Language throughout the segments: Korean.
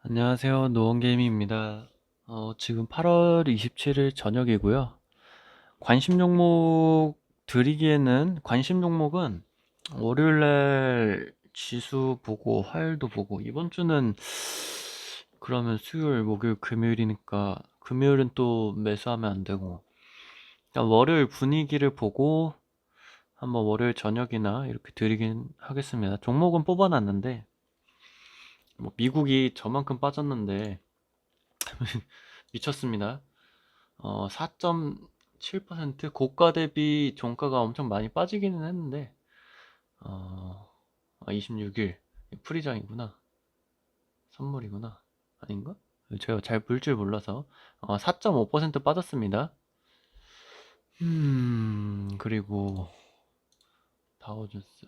안녕하세요. 노원게임입니다. 지금 8월 27일 저녁이고요. 관심 종목 드리기에는 관심 종목은 월요일날 지수 보고 화요일도 보고 이번 주는 그러면 수요일, 목요일, 금요일이니까 금요일은 또 매수하면 안 되고 일단 월요일 분위기를 보고 한번 월요일 저녁이나 이렇게 드리긴 하겠습니다. 종목은 뽑아놨는데 뭐 미국이 저만큼 빠졌는데 미쳤습니다. 4.7% 고가 대비 종가가 엄청 많이 빠지기는 했는데 26일 프리장이구나. 선물이구나. 아닌가? 제가 잘 볼 줄 몰라서 4.5% 빠졌습니다. 그리고 다우존스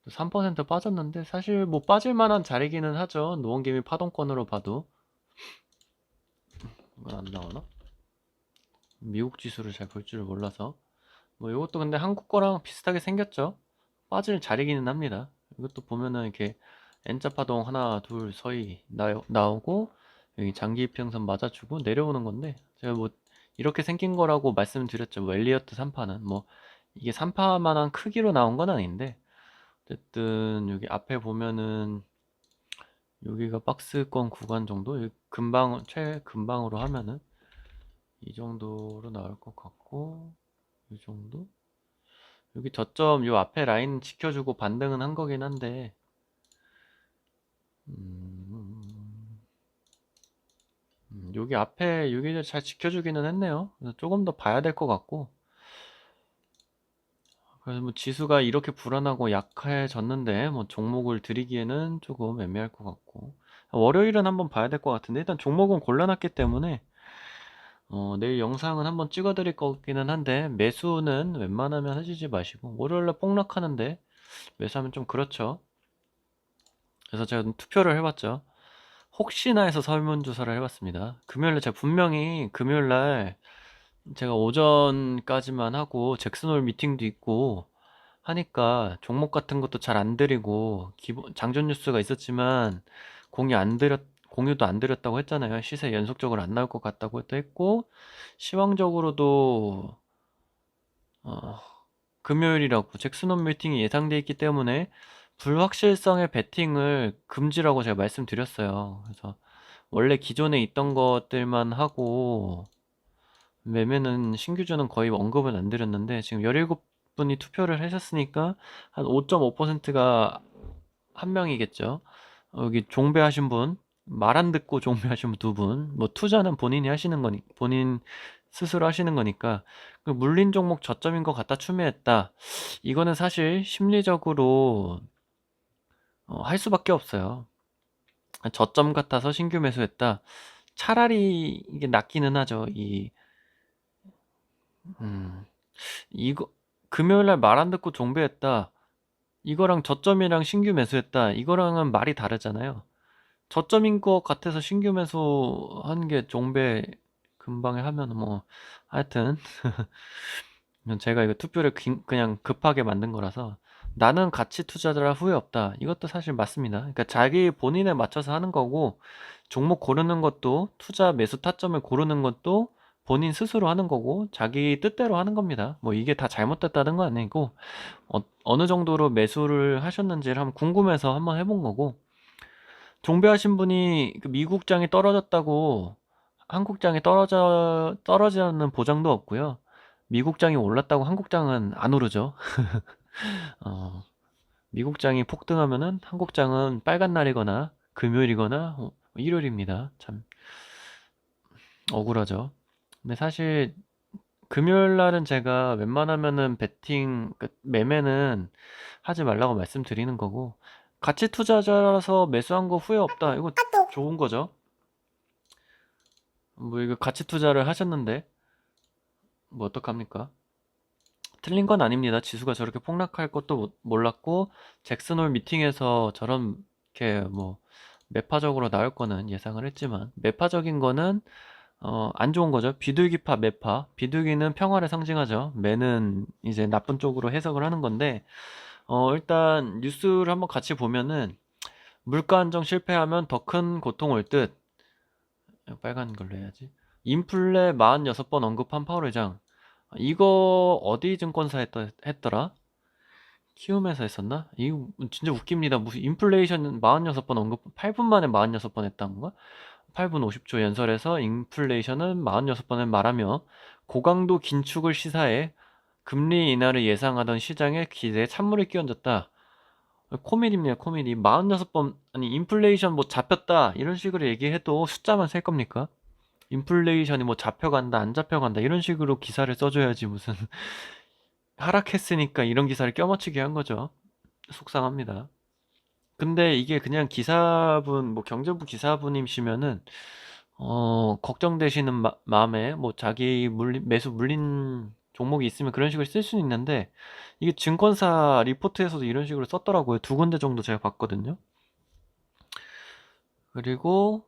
3% 빠졌는데 사실 뭐 빠질 만한 자리기는 하죠. 노원개미 파동권으로 봐도. 이건 안 나오나? 미국 지수를 잘 볼 줄 몰라서. 뭐 이것도 근데 한국 거랑 비슷하게 생겼죠. 빠질 자리기는 합니다. 이것도 보면은 이렇게 N자 파동 하나 둘 서희 나오고 여기 장기 이평선 맞아주고 내려오는 건데 제가 뭐 이렇게 생긴 거라고 말씀드렸죠. 뭐 엘리어트 3파는 뭐 이게 3파만한 크기로 나온 건 아닌데 어쨌든 여기 앞에 보면은 여기가 박스권 구간 정도 여기 금방 최금방으로 하면은 이 정도로 나올 것 같고 이 정도 여기 저점 요 앞에 라인 지켜주고 반등은 한 거긴 한데 음, 여기 앞에 여기를 잘 지켜주기는 했네요. 그래서 조금 더 봐야 될 것 같고 그래서 뭐 지수가 이렇게 불안하고 약해졌는데 뭐 종목을 들이기에는 조금 애매할 것 같고 월요일은 한번 봐야 될 것 같은데 일단 종목은 골라놨기 때문에 내일 영상은 한번 찍어 드릴 거기는 한데 매수는 웬만하면 하시지 마시고 월요일날 폭락하는데 매수하면 좀 그렇죠. 그래서 제가 투표를 해봤죠. 혹시나 해서 설문조사를 해봤습니다. 금요일날 제가 분명히 금요일날 제가 오전까지만 하고 잭슨홀 미팅도 있고 하니까 종목 같은 것도 잘 안 드리고 기본 장전 뉴스가 있었지만 공유도 안 드렸다고 했잖아요. 시세 연속적으로 안 나올 것 같다고 했고 시황적으로도 어, 금요일이라고 잭슨홀 미팅이 예상돼 있기 때문에 불확실성의 베팅을 금지라고 제가 말씀드렸어요. 그래서 원래 기존에 있던 것들만 하고 매매는 신규주는 거의 언급은 안 드렸는데 지금 17분이 투표를 하셨으니까 한 5.5%가 한 명이겠죠. 여기 종배하신 분, 말 안 듣고 종배하신 분 두 분, 뭐 투자는 본인이 하시는 거니, 본인 스스로 하시는 거니까 그 물린 종목 저점인 것 같다 추매했다. 이거는 사실 심리적으로 할 수밖에 없어요. 저점 같아서 신규 매수했다. 차라리 이게 낫기는 하죠. 음, 이거, 금요일 날 말 안 듣고 종배했다. 이거랑 저점이랑 신규 매수했다. 이거랑은 말이 다르잖아요. 저점인 것 같아서 신규 매수한 게 종배 금방에 하면 뭐, 하여튼, 제가 이거 투표를 그냥 급하게 만든 거라서 나는 가치 투자자라 후회 없다. 이것도 사실 맞습니다. 그러니까 자기 본인에 맞춰서 하는 거고 종목 고르는 것도 투자 매수 타점을 고르는 것도 본인 스스로 하는 거고 자기 뜻대로 하는 겁니다. 뭐 이게 다 잘못됐다는 건 아니고 어느 정도로 매수를 하셨는지를 한번 궁금해서 한번 해본 거고 종배하신 분이 그 미국장이 떨어졌다고 한국장이 떨어지는 보장도 없고요. 미국장이 올랐다고 한국장은 안 오르죠. 어, 미국장이 폭등하면은 한국장은 빨간 날이거나 금요일이거나 일요일입니다. 참 억울하죠. 근데 사실 금요일 날은 제가 웬만하면은 매매는 하지 말라고 말씀드리는 거고 가치 투자자라서 매수한 거 후회 없다. 이거 좋은 거죠. 뭐 이거 가치 투자를 하셨는데 뭐 어떡합니까? 틀린 건 아닙니다. 지수가 저렇게 폭락할 것도 몰랐고 잭슨홀 미팅에서 저렇게 뭐 매파적으로 나올 거는 예상을 했지만 매파적인 거는 안 좋은 거죠. 비둘기파 매파. 비둘기는 평화를 상징하죠. 매는 이제 나쁜 쪽으로 해석을 하는 건데 일단 뉴스를 한번 같이 보면은 물가 안정 실패하면 더 큰 고통 올 듯. 빨간 걸로 해야지. 인플레 46번 언급한 파월 의장. 이거 어디 증권사 했더라? 키움에서 했었나? 이거 진짜 웃깁니다. 무슨 인플레이션 46번 언급, 8분 만에 46번 했다는 건가? 8분 50초 연설에서 인플레이션은 46번을 말하며 고강도 긴축을 시사해 금리 인하를 예상하던 시장의 기대에 찬물을 끼얹었다. 코미디입니다, 코미디. 46번, 아니, 인플레이션 뭐 잡혔다, 이런 식으로 얘기해도 숫자만 셀 겁니까? 인플레이션이 뭐 잡혀간다, 안 잡혀간다, 이런 식으로 기사를 써줘야지, 무슨. 하락했으니까 이런 기사를 껴맞추게 한 거죠. 속상합니다. 근데 이게 그냥 기사분, 뭐 경제부 기사분이시면은, 걱정되시는 마음에 뭐 자기 매수 물린 종목이 있으면 그런 식으로 쓸 수는 있는데, 이게 증권사 리포트에서도 이런 식으로 썼더라고요. 두 군데 정도 제가 봤거든요. 그리고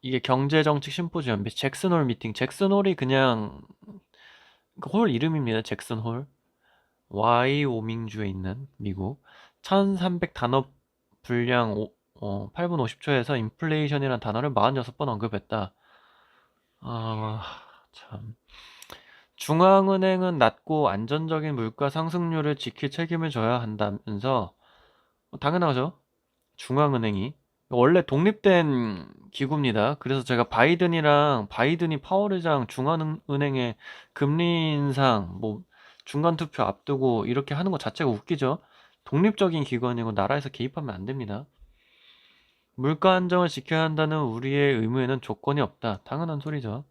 이게 경제정책 심포지엄, 잭슨홀 미팅. 잭슨홀이 그냥 그홀 이름입니다. 잭슨홀. 와이오밍주에 있는 미국. 1300 단어 분량 8분 50초에서 인플레이션이라는 단어를 46번 언급했다. 참. 중앙은행은 낮고 안전적인 물가 상승률을 지킬 책임을 져야 한다면서, 당연하죠. 중앙은행이 원래 독립된 기구입니다. 그래서 제가 바이든이 파월 의장 중앙은행의 금리 인상, 뭐 중간 투표 앞두고 이렇게 하는 것 자체가 웃기죠. 독립적인 기관이고 나라에서 개입하면 안 됩니다. 물가 안정을 지켜야 한다는 우리의 의무에는 조건이 없다. 당연한 소리죠.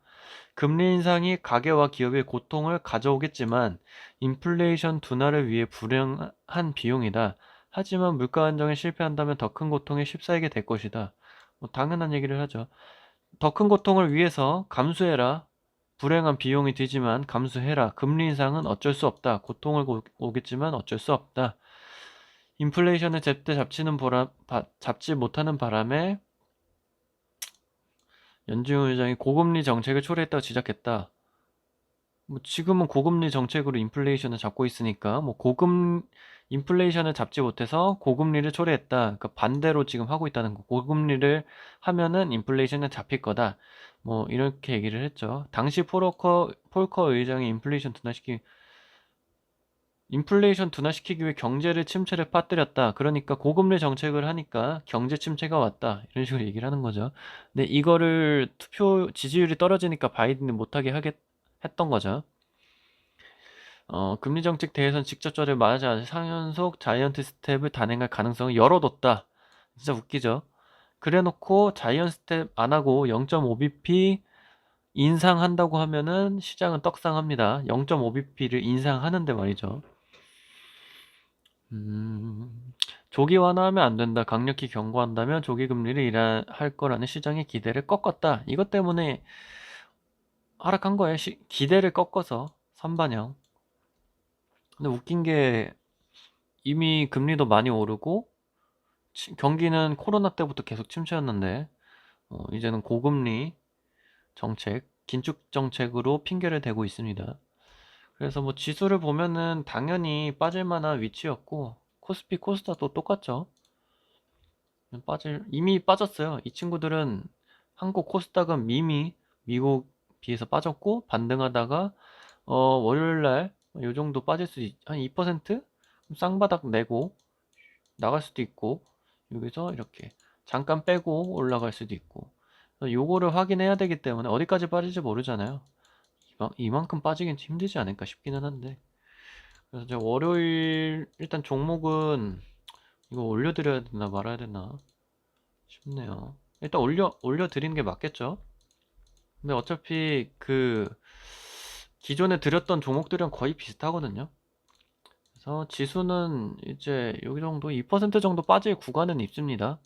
금리 인상이 가계와 기업의 고통을 가져오겠지만 인플레이션 둔화를 위해 불행한 비용이다. 하지만 물가 안정에 실패한다면 더 큰 고통에 휩싸이게 될 것이다. 뭐 당연한 얘기를 하죠. 더 큰 고통을 위해서 감수해라. 불행한 비용이 들지만 감수해라. 금리 인상은 어쩔 수 없다. 고통을 오겠지만 어쩔 수 없다. 인플레이션을 제때 잡지 못하는 바람에 연준의 의장이 고금리 정책을 초래했다고 지적했다. 뭐 지금은 고금리 정책으로 인플레이션을 잡고 있으니까 뭐 인플레이션을 잡지 못해서 고금리를 초래했다. 그러니까 반대로 지금 하고 있다는 거. 고금리를 하면은 인플레이션은 잡힐 거다. 뭐 이렇게 얘기를 했죠. 당시 폴커 의장이 인플레이션 둔화시키기 위해 경제를 침체를 빠뜨렸다. 그러니까 고금리 정책을 하니까 경제 침체가 왔다. 이런 식으로 얘기를 하는 거죠. 근데 이거를 지지율이 떨어지니까 바이든이 못하게 했던 거죠. 금리 정책 대회에선 직접적으로 말하지 않은 상연속 자이언트 스텝을 단행할 가능성을 열어뒀다. 진짜 웃기죠. 그래놓고 자이언트 스텝 안 하고 0.5bp 인상한다고 하면은 시장은 떡상합니다. 0.5bp를 인상하는데 말이죠. 조기 완화하면 안 된다. 강력히 경고한다면 조기 금리를 인하할 거라는 시장의 기대를 꺾었다. 이것 때문에 하락한 거예요. 기대를 꺾어서 선반영. 근데 웃긴 게 이미 금리도 많이 오르고 경기는 코로나 때부터 계속 침체였는데 이제는 고금리 정책, 긴축 정책으로 핑계를 대고 있습니다. 그래서 뭐 지수를 보면은 당연히 빠질 만한 위치였고 코스피 코스닥도 똑같죠. 이미 빠졌어요. 이 친구들은 한국 코스닥은 미국 비해서 빠졌고 반등하다가 월요일날 요 정도 빠질 한 2%? 쌍바닥 내고 나갈 수도 있고 여기서 이렇게 잠깐 빼고 올라갈 수도 있고 요거를 확인해야 되기 때문에 어디까지 빠질지 모르잖아요. 이만큼 빠지긴 힘들지 않을까 싶기는 한데, 그래서 제가 월요일 일단 종목은 이거 올려드려야 되나 말아야 되나 싶네요. 일단 올려드리는 게 맞겠죠? 근데 어차피 기존에 드렸던 종목들이랑 거의 비슷하거든요. 그래서 지수는 이제 여기 정도 2% 정도 빠질 구간은 있습니다.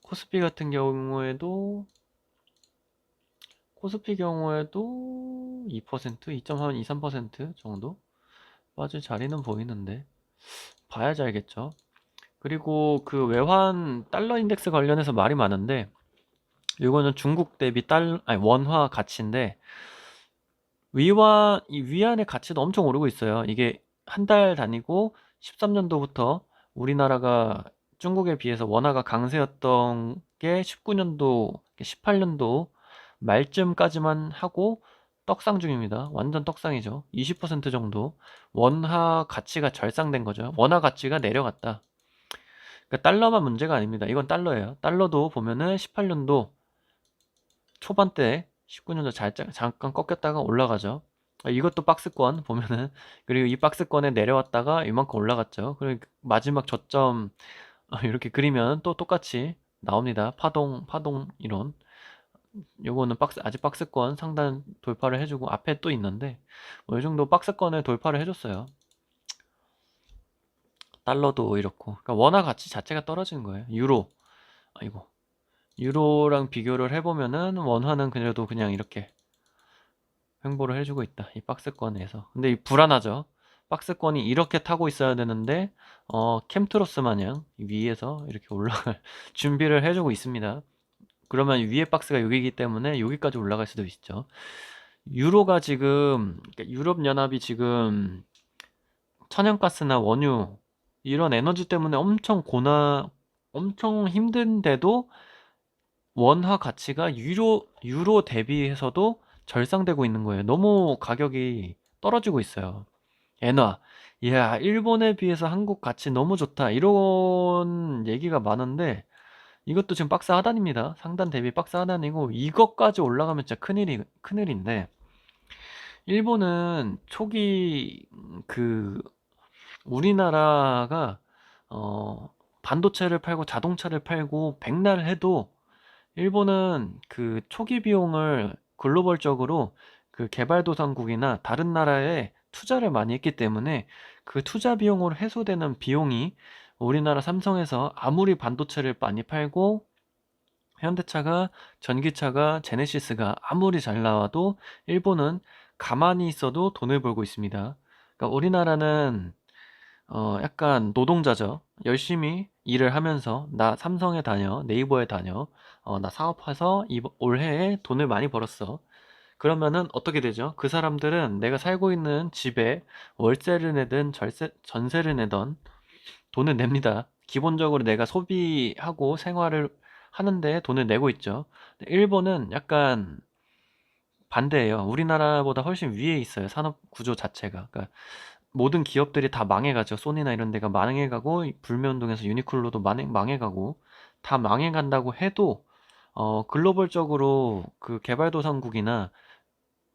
코스피 같은 경우에도 2%, 2.3, 3% 정도 빠질 자리는 보이는데 봐야지 알겠죠. 그리고 그 외환 달러 인덱스 관련해서 말이 많은데 이거는 중국 대비 원화 가치인데 이 위안의 가치도 엄청 오르고 있어요. 이게 한 달 단위고 13년도부터 우리나라가 중국에 비해서 원화가 강세였던 게 19년도, 18년도 말쯤까지만 하고 떡상 중입니다. 완전 떡상이죠. 20% 정도 원화 가치가 절상된 거죠. 원화 가치가 내려갔다. 그러니까 달러만 문제가 아닙니다. 이건 달러예요. 달러도 보면은 18년도 초반때 19년도 잠깐 꺾였다가 올라가죠. 이것도 박스권 보면은 그리고 이 박스권에 내려왔다가 이만큼 올라갔죠. 그리고 마지막 저점 이렇게 그리면 또 똑같이 나옵니다. 파동 이론. 요거는 아직 박스권 상단 돌파를 해주고 앞에 또 있는데 뭐 이 정도 박스권을 돌파를 해줬어요. 달러도 이렇고. 그러니까 원화 가치 자체가 떨어지는 거예요. 아이고. 유로랑 비교를 해보면은 원화는 그래도 그냥 이렇게 횡보를 해주고 있다. 이 박스권에서. 근데 이 불안하죠. 박스권이 이렇게 타고 있어야 되는데 캠트로스 마냥 위에서 이렇게 올라갈 준비를 해주고 있습니다. 그러면 위에 박스가 여기이기 때문에 여기까지 올라갈 수도 있죠. 유로가 지금 그러니까 유럽연합이 지금 천연가스나 원유 이런 에너지 때문에 엄청 힘든데도 원화 가치가 유로 대비해서도 절상되고 있는 거예요. 너무 가격이 떨어지고 있어요. 엔화. 이야, 일본에 비해서 한국 가치 너무 좋다. 이런 얘기가 많은데 이것도 지금 박스 하단입니다. 상단 대비 박스 하단이고 이것까지 올라가면 진짜 큰일인데 일본은 초기 그 우리나라가 반도체를 팔고 자동차를 팔고 백날 해도 일본은 그 초기 비용을 글로벌적으로 그 개발도상국이나 다른 나라에 투자를 많이 했기 때문에 그 투자 비용으로 해소되는 비용이 우리나라 삼성에서 아무리 반도체를 많이 팔고 현대차가 전기차가 제네시스가 아무리 잘 나와도 일본은 가만히 있어도 돈을 벌고 있습니다. 그러니까 우리나라는 약간 노동자죠. 열심히 일을 하면서 나 삼성에 다녀, 네이버에 다녀, 나 사업해서 올해에 돈을 많이 벌었어. 그러면은 어떻게 되죠? 그 사람들은 내가 살고 있는 집에 월세를 내든 전세를 내던 돈을 냅니다. 기본적으로 내가 소비하고 생활을 하는데 돈을 내고 있죠. 근데 일본은 약간 반대예요. 우리나라보다 훨씬 위에 있어요. 산업 구조 자체가. 그러니까 모든 기업들이 다 망해가죠. 소니나 이런 데가 망해가고 불매운동에서 유니클로도 망해가고 다 망해간다고 해도 글로벌적으로 그 개발도상국이나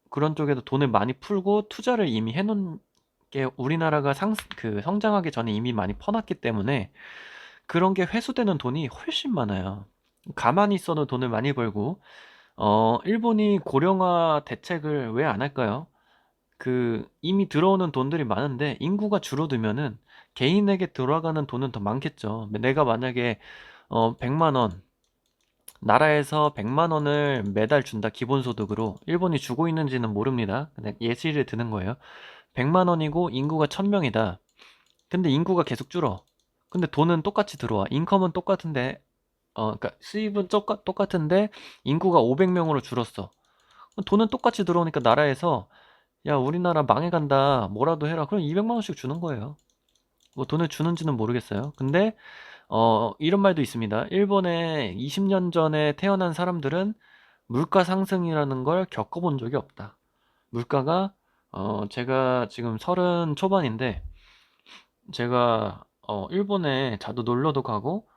그런 쪽에도 돈을 많이 풀고 투자를 이미 해놓은 게 우리나라가 그 성장하기 전에 이미 많이 퍼놨기 때문에 그런 게 회수되는 돈이 훨씬 많아요. 가만히 있어도 돈을 많이 벌고 일본이 고령화 대책을 왜 안 할까요? 그 이미 들어오는 돈들이 많은데 인구가 줄어들면은 개인에게 들어가는 돈은 더 많겠죠. 내가 만약에 100만 원 나라에서 100만 원을 매달 준다 기본소득으로 일본이 주고 있는지는 모릅니다. 그냥 예시를 드는 거예요. 100만 원이고 인구가 1000명이다. 근데 인구가 계속 줄어. 근데 돈은 똑같이 들어와. 인컴은 똑같은데 그러니까 수입은 똑같은데 인구가 500명으로 줄었어. 돈은 똑같이 들어오니까 나라에서 야, 우리나라 망해간다. 뭐라도 해라. 그럼 200만 원씩 주는 거예요. 뭐 돈을 주는지는 모르겠어요. 근데 이런 말도 있습니다. 일본에 20년 전에 태어난 사람들은 물가 상승이라는 걸 겪어본 적이 없다. 물가가 제가 지금 30 초반인데 제가 일본에 자주 놀러도 가고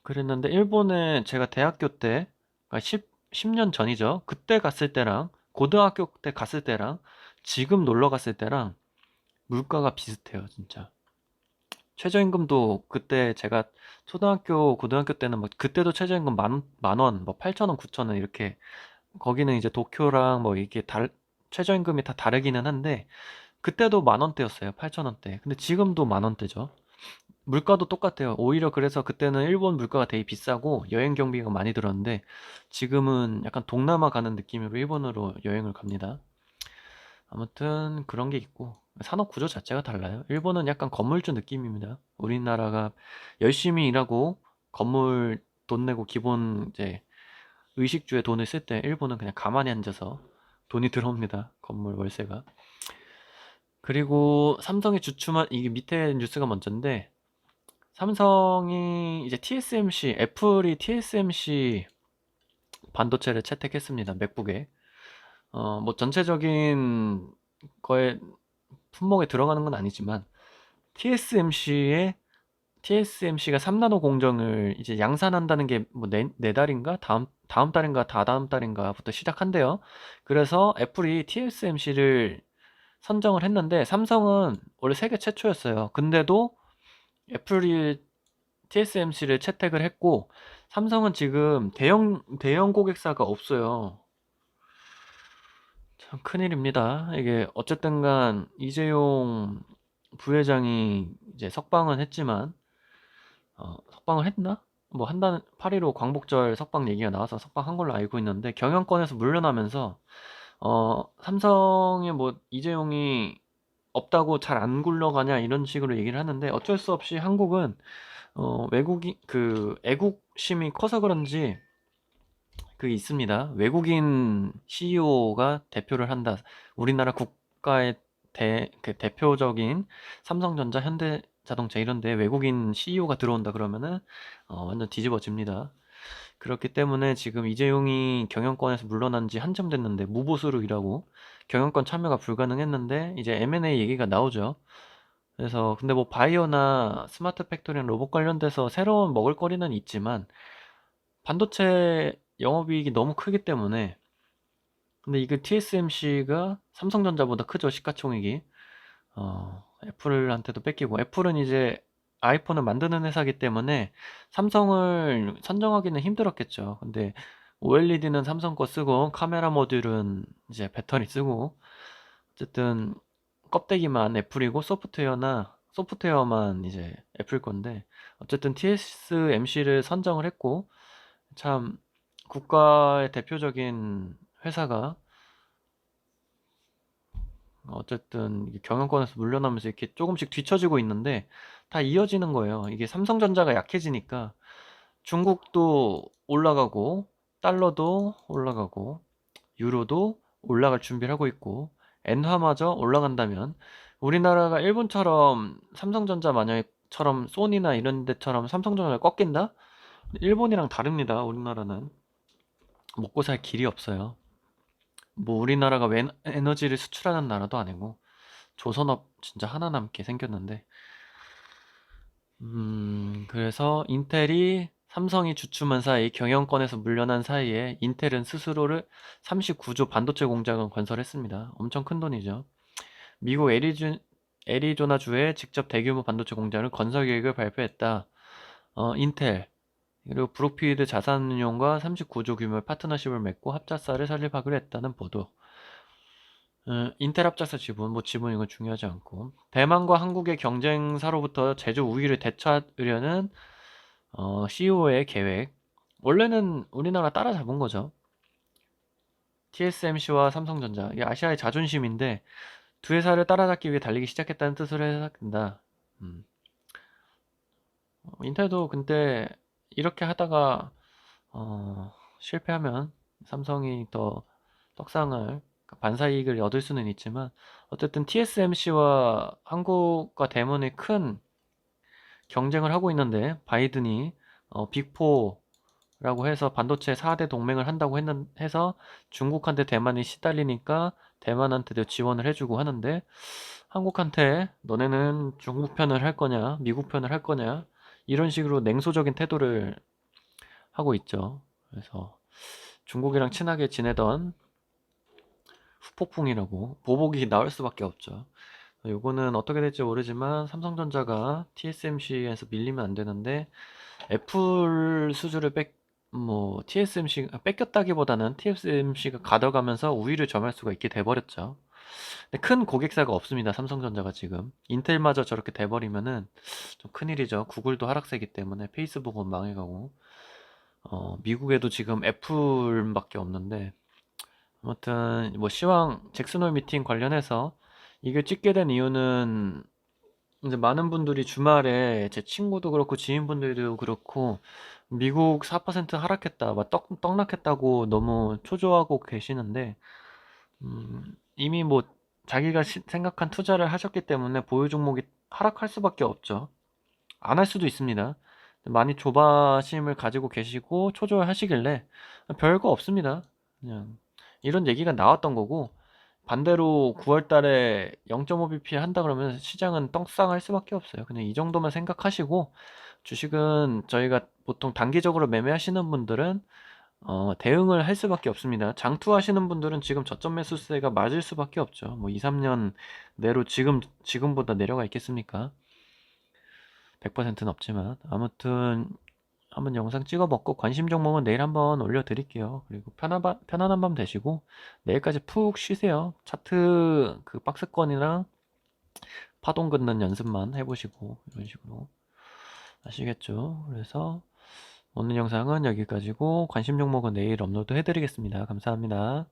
그랬는데 일본에 제가 대학교 때 그러니까 10년 전이죠. 그때 갔을 때랑 고등학교 때 갔을 때랑 지금 놀러 갔을 때랑 물가가 비슷해요, 진짜. 최저임금도 그때 제가 초등학교, 고등학교 때는 뭐 그때도 최저임금 만 원, 뭐 8천 원, 9천 원 이렇게 거기는 이제 도쿄랑 뭐 이게 최저임금이 다 다르기는 한데 그때도 만 원대였어요. 8천 원대. 근데 지금도 만 원대죠. 물가도 똑같아요. 오히려 그래서 그때는 일본 물가가 되게 비싸고 여행 경비가 많이 들었는데 지금은 약간 동남아 가는 느낌으로 일본으로 여행을 갑니다. 아무튼 그런 게 있고 산업 구조 자체가 달라요. 일본은 약간 건물주 느낌입니다. 우리나라가 열심히 일하고 건물 돈 내고 기본 이제 의식주에 돈을 쓸 때 일본은 그냥 가만히 앉아서 돈이 들어옵니다. 건물 월세가. 그리고 삼성이 주춤한 이게 밑에 뉴스가 먼저인데 삼성이 이제 TSMC, 애플이 TSMC 반도체를 채택했습니다. 맥북에. 뭐 전체적인 거에 품목에 들어가는 건 아니지만 TSMC가 3나노 공정을 이제 양산한다는 게 뭐 네 달인가 다음 달인가 다다음 달인가부터 시작한대요. 그래서 애플이 TSMC를 선정을 했는데 삼성은 원래 세계 최초였어요. 근데도 애플이 TSMC를 채택을 했고 삼성은 지금 대형 고객사가 없어요. 참 큰일입니다. 이게 어쨌든 간 이재용 부회장이 이제 석방은 했지만 석방을 했나? 뭐 한다는 8.15 광복절 석방 얘기가 나와서 석방한 걸로 알고 있는데 경영권에서 물러나면서 삼성의 뭐 이재용이 없다고 잘 안 굴러가냐 이런 식으로 얘기를 하는데 어쩔 수 없이 한국은 외국인 그 애국심이 커서 그런지 그게 있습니다. 외국인 CEO가 대표를 한다. 우리나라 국가의 그 대표적인 삼성전자, 현대자동차 이런 데 외국인 CEO가 들어온다 그러면은 완전 뒤집어집니다. 그렇기 때문에 지금 이재용이 경영권에서 물러난 지 한참 됐는데 무보수로 일하고 경영권 참여가 불가능했는데 이제 M&A 얘기가 나오죠. 그래서 근데 뭐 바이오나 스마트 팩토리나 로봇 관련돼서 새로운 먹을거리는 있지만 반도체 영업이익이 너무 크기 때문에 근데 이게 TSMC가 삼성전자보다 크죠 시가총액이 애플한테도 뺏기고 애플은 이제 아이폰을 만드는 회사기 때문에 삼성을 선정하기는 힘들었겠죠. 근데 OLED는 삼성 거 쓰고 카메라 모듈은 이제 배터리 쓰고 어쨌든 껍데기만 애플이고 소프트웨어만 이제 애플 건데 어쨌든 TSMC를 선정을 했고 참 국가의 대표적인 회사가 어쨌든 경영권에서 물러나면서 이렇게 조금씩 뒤처지고 있는데 다 이어지는 거예요. 이게 삼성전자가 약해지니까 중국도 올라가고 달러도 올라가고 유로도 올라갈 준비를 하고 있고 엔화마저 올라간다면 우리나라가 일본처럼 삼성전자 만약처럼 소니나 이런 데처럼 삼성전자를 꺾인다? 일본이랑 다릅니다. 우리나라는 먹고 살 길이 없어요. 뭐 우리나라가 에너지를 수출하는 나라도 아니고 조선업 진짜 하나 남게 생겼는데 그래서 인텔이 삼성이 주춤한 사이 경영권에서 물러난 사이에 인텔은 스스로를 39조 반도체 공장을 건설했습니다. 엄청 큰 돈이죠. 미국 애리조나주에 직접 대규모 반도체 공장을 건설 계획을 발표했다. 인텔 그리고 브룩필드 자산운용과 39조 규모의 파트너십을 맺고 합작사를 설립하기로 했다는 보도. 인텔 합작사 지분, 뭐 지분 이건 중요하지 않고 대만과 한국의 경쟁사로부터 제조 우위를 되찾으려는 CEO의 계획. 원래는 우리나라 따라잡은 거죠. TSMC와 삼성전자. 이게 아시아의 자존심인데 두 회사를 따라잡기 위해 달리기 시작했다는 뜻으로 해석된다. 인텔도 근데 이렇게 하다가 실패하면 삼성이 더 떡상을 반사이익을 얻을 수는 있지만 어쨌든 TSMC와 한국과 대만의 큰 경쟁을 하고 있는데 바이든이 빅4라고 해서 반도체 4대 동맹을 한다고 해서 중국한테 대만이 시달리니까 대만한테도 지원을 해주고 하는데 한국한테 너네는 중국 편을 할 거냐 미국 편을 할 거냐 이런 식으로 냉소적인 태도를 하고 있죠. 그래서 중국이랑 친하게 지내던 후폭풍이라고 보복이 나올 수밖에 없죠. 요거는 어떻게 될지 모르지만 삼성전자가 TSMC에서 밀리면 안 되는데 애플 수주를 TSMC가 뺏겼다기보다는 TSMC가 가져가면서 우위를 점할 수가 있게 돼버렸죠. 근데 큰 고객사가 없습니다. 삼성전자가 지금 인텔마저 저렇게 돼버리면은 좀 큰일이죠. 구글도 하락세기 때문에 페이스북은 망해가고 미국에도 지금 애플밖에 없는데 아무튼 뭐 시황 잭슨홀 미팅 관련해서 이걸 찍게 된 이유는 이제 많은 분들이 주말에 제 친구도 그렇고 지인분들도 그렇고 미국 4% 하락했다, 막 떡락했다고 너무 초조하고 계시는데 이미 뭐 자기가 생각한 투자를 하셨기 때문에 보유 종목이 하락할 수밖에 없죠. 안 할 수도 있습니다. 많이 조바심을 가지고 계시고 초조해하시길래 별거 없습니다. 그냥 이런 얘기가 나왔던 거고, 반대로 9월 달에 0.5bp 한다 그러면 시장은 떡상할 수밖에 없어요. 그냥 이 정도만 생각하시고, 주식은 저희가 보통 단기적으로 매매하시는 분들은 대응을 할 수밖에 없습니다. 장투하시는 분들은 지금 저점 매수세가 맞을 수밖에 없죠. 뭐 2, 3년 내로 지금보다 내려가 있겠습니까? 100%는 없지만. 아무튼 한번 영상 찍어 먹고, 관심 종목은 내일 한번 올려드릴게요. 그리고 편안한 밤 되시고 내일까지 푹 쉬세요. 차트 그 박스권이랑 파동 긋는 연습만 해보시고 이런 식으로 아시겠죠? 그래서 오늘 영상은 여기까지고, 관심 종목은 내일 업로드 해드리겠습니다. 감사합니다.